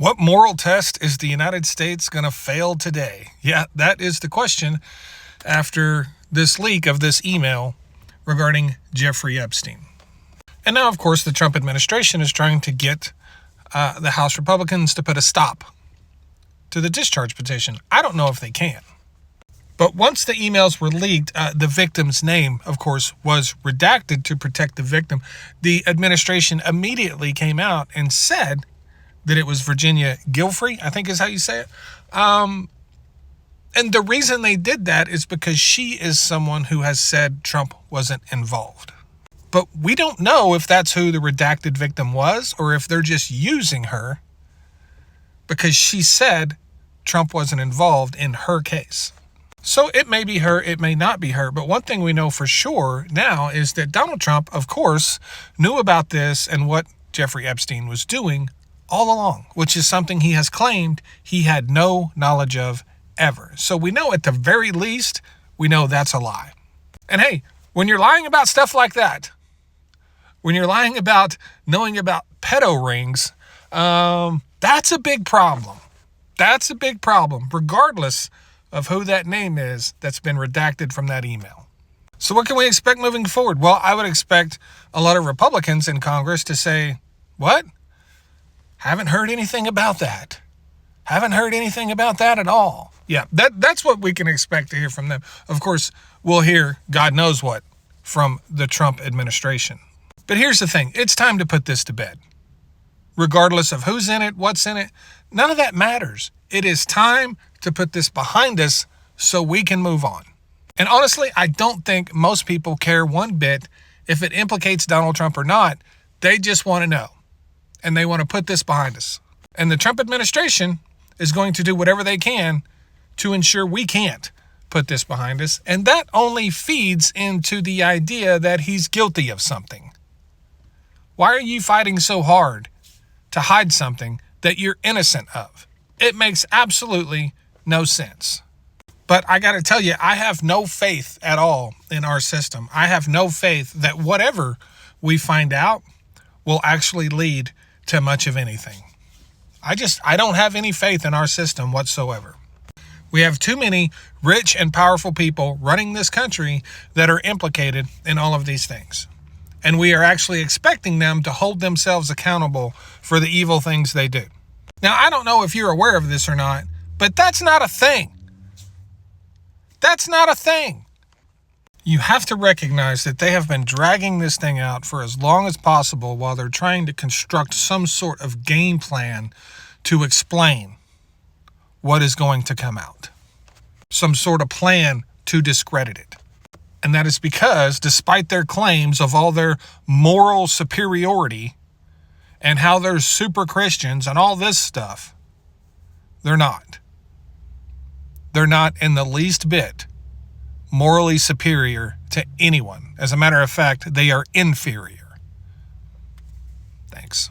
What moral test is the United States going to fail today? Yeah, that is the question after this leak of this email regarding Jeffrey Epstein. And now, of course, the Trump administration is trying to get the House Republicans to put a stop to the discharge petition. I don't know if they can. But once the emails were leaked, the victim's name, of course, was redacted to protect the victim. The administration immediately came out and said that it was Virginia Giuffre, I think is how you say it. And the reason they did that is because she is someone who has said Trump wasn't involved. But we don't know if that's who the redacted victim was or if they're just using her because she said Trump wasn't involved in her case. So it may be her, it may not be her. But one thing we know for sure now is that Donald Trump, of course, knew about this and what Jeffrey Epstein was doing all along, which is something he has claimed he had no knowledge of ever. So we know at the very least, we know that's a lie. And hey, when you're lying about stuff like that, when you're lying about knowing about pedo rings, that's a big problem. That's a big problem, regardless of who that name is that's been redacted from that email. So what can we expect moving forward? Well, I would expect a lot of Republicans in Congress to say, what? Haven't heard anything about that. Haven't heard anything about that at all. Yeah, that's what we can expect to hear from them. Of course, we'll hear God knows what from the Trump administration. But here's the thing. It's time to put this to bed. Regardless of who's in it, what's in it, none of that matters. It is time to put this behind us so we can move on. And honestly, I don't think most people care one bit if it implicates Donald Trump or not. They just want to know. And they want to put this behind us. And the Trump administration is going to do whatever they can to ensure we can't put this behind us. And that only feeds into the idea that he's guilty of something. Why are you fighting so hard to hide something that you're innocent of? It makes absolutely no sense. But I got to tell you, I have no faith at all in our system. I have no faith that whatever we find out will actually lead to much of anything. I don't have any faith in our system whatsoever. We have too many rich and powerful people running this country that are implicated in all of these things. And we are actually expecting them to hold themselves accountable for the evil things they do. Now, I don't know if you're aware of this or not, but that's not a thing. That's not a thing. You have to recognize that they have been dragging this thing out for as long as possible while they're trying to construct some sort of game plan to explain what is going to come out. Some sort of plan to discredit it. And that is because, despite their claims of all their moral superiority and how they're super Christians and all this stuff, they're not. They're not in the least bit morally superior to anyone. As a matter of fact, they are inferior. Thanks.